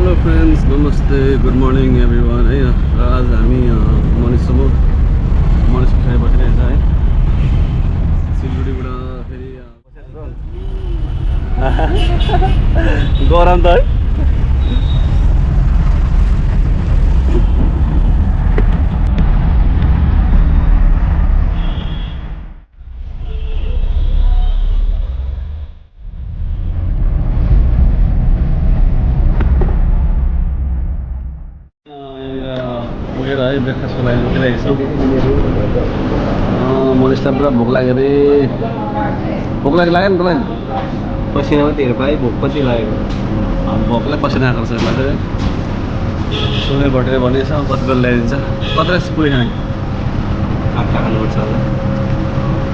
Hello friends, नमस्ते, good morning every one है। र आज हामी मनिषसम्म पछाडि बसिरहेछ है। सिलगढीबाट फेरि गरम त है। पुगेर है ब्रेकफास्टको लागि उठिरहेको छ। मनिषलाई पुरा भोक लाग्यो अरे। भोक लाग्यो नि तँलाई? पसिना मात्रै हेर भाइ, भोक कति लागेको। भोकलाई पसिना आएको छ यसलाई। सुँगुर भटेर भनेछ कति बेला ल्याइदिन्छ। कति बेला पुरै खाने? 8टा खानुपर्छ होला।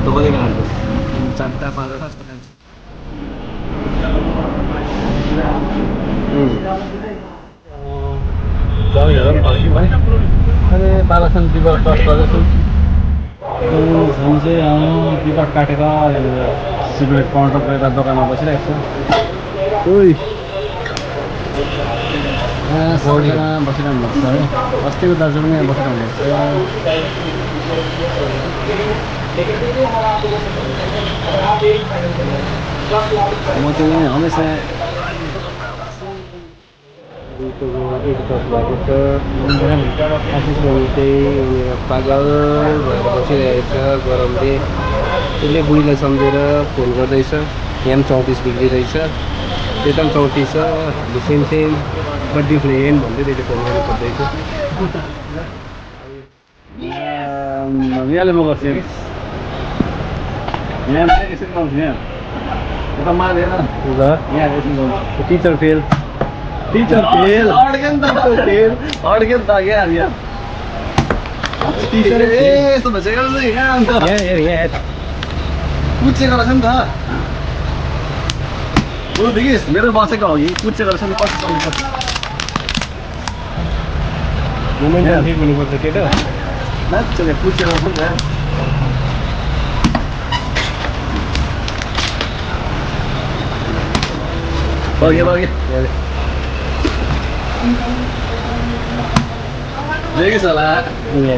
तँ कति खान्छस्? 4टा 5टा जस्तो खान्छ। जाउँ हेर नि फर्क्यौँ है। अहिले बालासन टिकट क्रस गर्दैछु। हामी चाहिँ टिकट काटेर सिगरेट काउन्टरको यता दोकानमा बसिरहेको छ। ओइ सबैजना बसिरहनु भएको छ है। अस्तिको दाजु पनि यहाँ बसिरहनु भएको छ। म चाहिँ हमेसा पागल भएर बसिरहेछ गरमले। उसले बुढीलाई सम्झेर फोन गर्दैछ। यहाँ पनि 34 डिग्री रहेछ, त्यता पनि 34 छ। सेम सेम बट डिफ्रेन्ट भन्दै त्यसले फोन गर्नु खोज्दैछ। यहाँले म गर्छु यहाँ एकछिन गाउँछु। यहाँ यता मारेर ल यहाँ एकछिन गाउँछु। टिचर फेल अड्क्यो नि त यहाँ टिचर यस्तो भइसक्यो नि यहाँ अन्त यहाँ कुचेको रहेछ नि त। ऊ देखिस् मेरो बसेको अघि कुचेको रहेछ नि। कस्तो मोमेन्ट ठिक हुनुपर्छ केटा। मान्छेले कुचेको रहेछ नि त। बग्यो देखिस् होला। यहाँ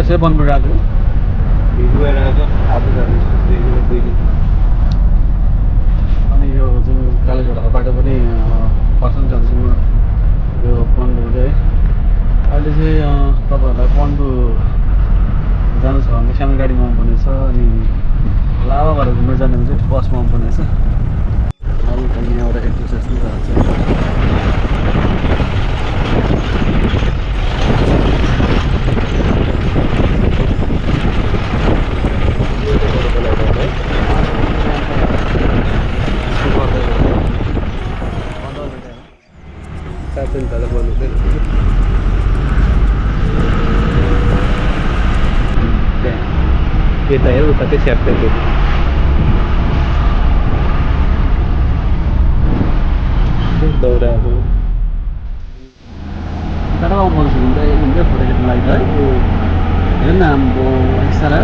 चाहिँ बनबाट आएको अनि यो जुन कालेजोडाको बाटो पनि पर्सन जङ्गसम्म यो पन्बू चाहिँ अहिले चाहिँ तपाईँहरूलाई पन्बू जानु छ भने सानो गाडीमा आउनुपर्ने छ। अनि लाभा भएर घुम्न जाने भने चाहिँ बसमा आउनुपर्ने छ। यहाँबाट एक्सर्साइज पनि जान्छ। यता हेर उता चाहिँ स्याप्दै थियो। दौराहरू कता आउनुपर्छ हुन्छ फोटो खिच्नु लागि है। हेर्न हाम्रो एक्सरा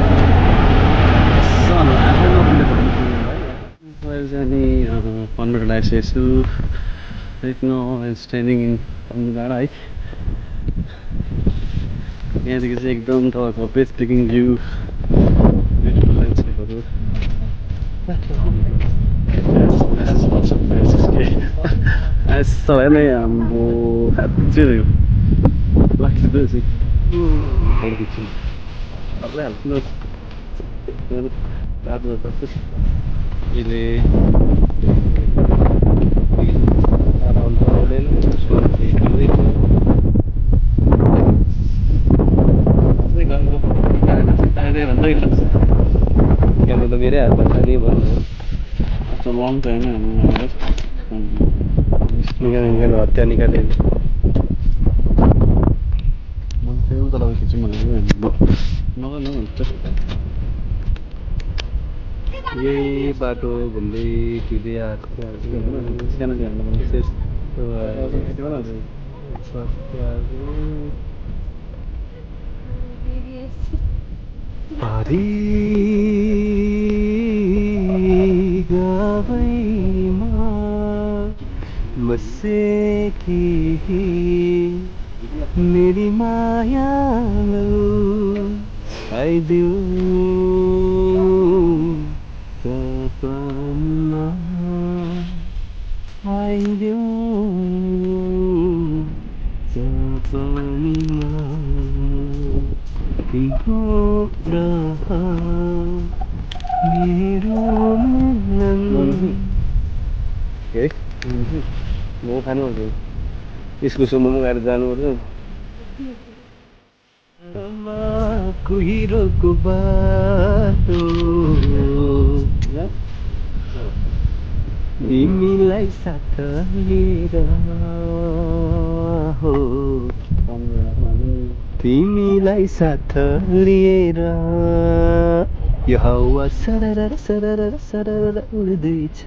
आफै नपुग्ने फोटो खिच्नु है। जाने पन्बूबाट आइसकेको छु। Right now I am standing in Panbudanda है। यहाँदेखि चाहिँ एकदम तपाईँको बेस्ट टेकिङ भ्यू, ब्युटिफुल ल्यान्डस्केपहरू। यस्तो भयो नि हाम्रो साँच्चै रह्यो लाग्छ चाहिँ फोटो खिच्नु सबलाई हाल्छु न रातो जस्तो अहिले धेरै हातपानी भन्नु After a long time, निकाल्नु हत्या निकाल्यो मैले उता लगेर खिच्छु भनेको यही बाटो घुम्दै फिर्दै बसेकी मेरी माया आइदेऊ सपना आइदेऊ सपनीमा तिम्रो मेरो है मोमो खानु पर्छ इस्कुसको मोमो खाएर जानुपर्छ कुहिरोको बाटो तिमीलाई साथ लिएर हो तिमीलाई साथ लिएर यो हावा सरर सरर सरर उड्दैछ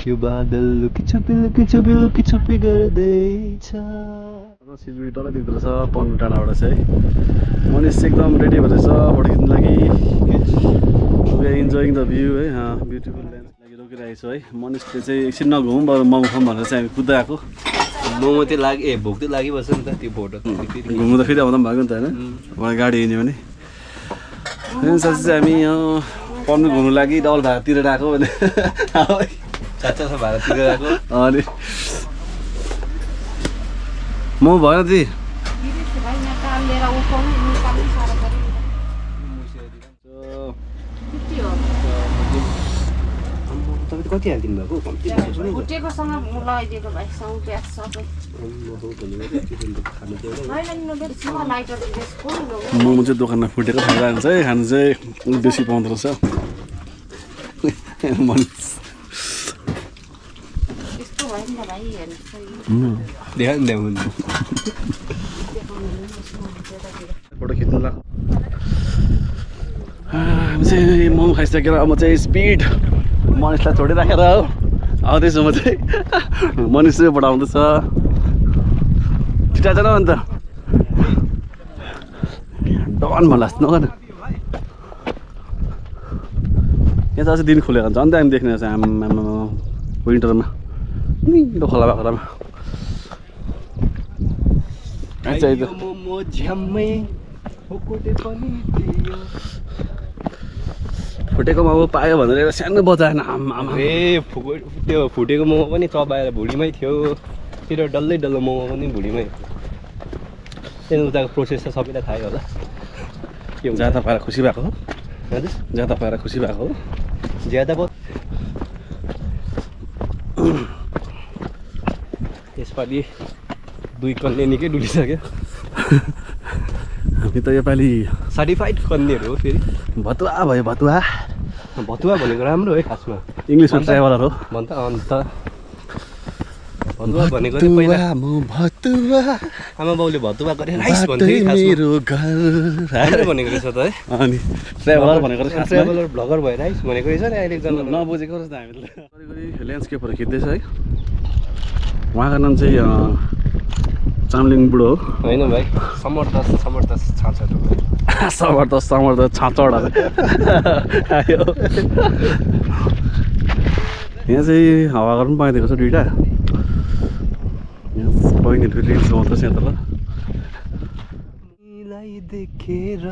यो बादल लुकी गर्दैछ सिलगढी तल देख्दो रहेछ पन्बू डाँडाबाट चाहिँ मनिष चाहिँ एकदम रेडी भएर छ फोटो खिच्नु लागि इन्जोइङ द भ्यू है ब्युटिफुल ल्यान्ड लागि रोकिरहेको छु है मनिषले चाहिँ एकछिन नघुमौँ बरु मोमो खाउँ भनेर चाहिँ हामी कुद्दै आएको मोमो चाहिँ भोक चाहिँ लागिबस्छ नि त त्यो फोटो घुम्नु त फेरि आउँदा पनि भएको नि त होइन अब गाडी हिँड्यो भने साँच्चै चाहिँ हामी पन्बू घुम्नु लागि डबल भाडा तिरेर आएको भने चाचा भाडा तिरेर आएको अनि मोमो भएन दी तपाईँ कति हालिदिनु भएको उठेकोसँग लगाइदिएको भाइ साउ प्याज सबै मोमो चाहिँ दोकानमा फुटेको खाएर हुन्छ है खानु चाहिँ बेसी पाउँदो रहेछ फोटो खिच्नु लाग्यो हामी चाहिँ मोमो खाइसकेर अब चाहिँ स्पिड मनिषलाई छोडिराखेर हो आउँदैछु म चाहिँ मनिष चाहिँ पठाउँदैछ छिटा जान अन्त डन भन्ला नगर्न यहाँ चाहिँ अझै दिन खुलेको हुन्छ अन्त हामी देख्ने चाहिँ आमा विन्टरमा निलो खोला भएको बेलामा फुटेको मोमो पायो भनेर एउटा सानो बजाएन ए त्यो फुटेको मोमो पनि चबाएर भुँडीमै थियो फेरि डल्लै डल्लो मोमो पनि भुँडीमै त्यहाँदेखि उताको प्रोसेस त सबैलाई थाहै होला के हुन्छ ज्यादा पाएर खुसी भएको हो हजुर ज्यादा पाएर खुसी भएको हो ज्यादा भयो यसपालि 2 कन्या निकै डुलिसक्यो हामी त योपालि सर्टिफाइड कन्याहरू हो फेरि भतुवा भयो भतुवा भतुवा भनेको राम्रो है खासमा इङ्ग्लिसमा ट्राभलर हो भन्छ अन्त भतुवा भनेको चाहिँ पहिला आमा बाउले भतुवा गरे राइस भन्थ्यो खासमा भनेको रहेछ त है अनि ट्राभलर भनेको ट्राभलर भ्लगर भएर राइस भनेको रहेछ नि अहिले एकजना नबुझेको रहेछ हामीले घरिघरि ल्यान्डस्केपहरू खिच्दैछ है उहाँको नाम चाहिँ चामलिङ बुढो हो होइन भाइ समर्थ छाँचड समर्थ छाँचड आयो यहाँ चाहिँ हावा गर्नु पनि पाइदिएको छ दुइटा यहाँ बहिनीहरू फेरि रिल्स गाउँदैछ यहाँ तल देखेर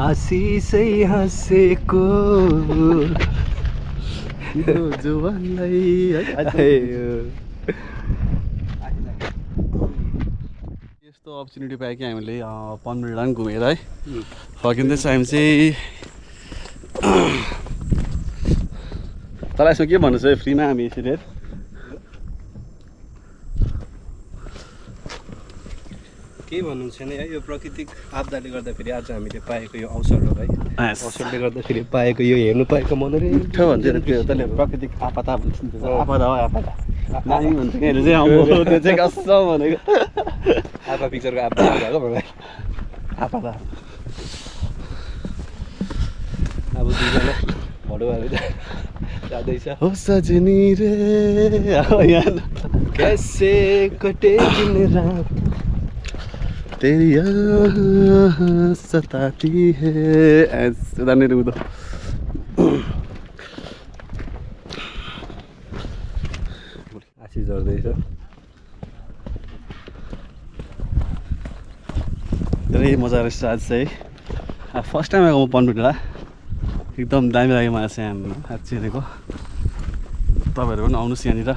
आशिषै हाँसेको जुवानलाई यस्तो अपर्च्युनिटी पायो कि हामीले पन्बू डाँडा घुमेर है फर्किँदैछ हामी चाहिँ तँलाई यसमा के भन्नु छ फ्रीमा हामी यसरी के केही भन्नु छैन है यो प्राकृतिक आपदाले गर्दाखेरि आज हामीले पाएको यो अवसर हो है अवसरले गर्दाखेरि पाएको यो हेर्नु पाएको मनोरञ्जन ठो भन्छ त्यो तैँले प्राकृतिक आपदा भन्छ आपदा हो आपदा नानी भन्छ कि अहिले चाहिँ अब त्यो चाहिँ कसम भनेको आपा पिक्चरको आपदा भएको मलाई आपदा अब दुईजना भडुवाहरू जाँदैछ हो सजनी रे कैसे कटे दिन रात तेरी याद सताती है ऐसे दाने रुदो आशिष झर्दैछ धेरै मजा रहेछ आज चाहिँ फर्स्ट टाइम आएको म पनबिटा एकदम दामी लाग्यो मलाई चाहिँ साँच्चीको तपाईँहरू पनि आउनुहोस् यहाँनिर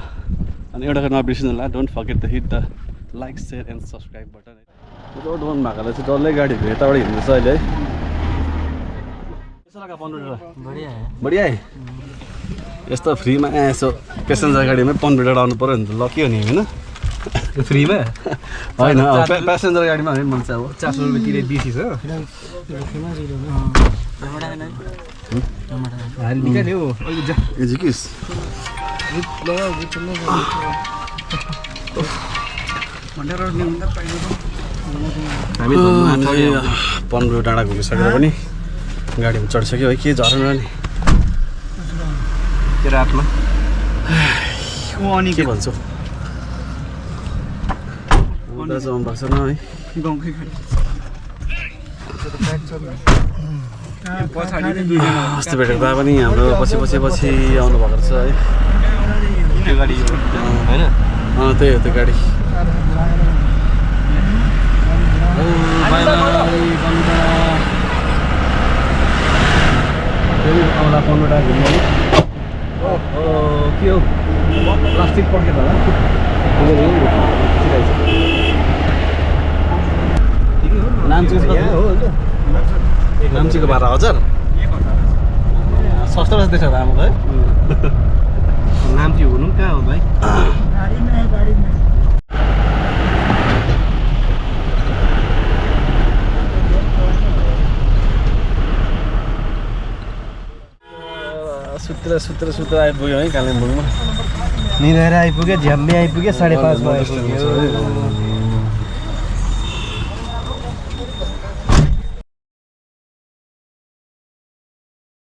अनि एउटा कुरा नबिर्सिनु होला don't forget the hit the like share and subscribe button road बन्द भएकोलाई चाहिँ डल्लै गाडीहरू यताबाट हिँड्दैछ अहिले है बढिया है यस्तो फ्रीमा यसो पेसेन्जर गाडीमै पनबिटा आउनु पऱ्यो भने त लकी हो नि होइन फ्रीमा होइन प्यासेन्जर गाडीमा होइन मन चाहिँ अब 400 रुपियाँ तिरे दिसी छ निकाल्यो अहिले जा एजिकिस हामी पन्ध्र डाँडा घुमिसकेर पनि गाडीमा चढिसक्यो है के झरेन नि तेरो हातमा अनि के भन्छौ दाजु आउनु भएको छैन है अस्ति भेटेको भए पनि हाम्रो पछि आउनु भएको रहेछ है त्यो गाडी होइन त्यही हो त्यो गाडी फेरि आउला पन्ध्र घुम्नु के हो प्लास्टिक पकेट होला नाम्चीको 12,000 सस्तो रहेछ त्यसो भए आमाको है नाम्ची हुनु कहाँ हो भाइ सुत्र आइपुग्यो है कालिम्पोङमा निधाएर आइपुग्यो झ्याम्मे आइपुग्यो 5:30 मा आइपुग्यो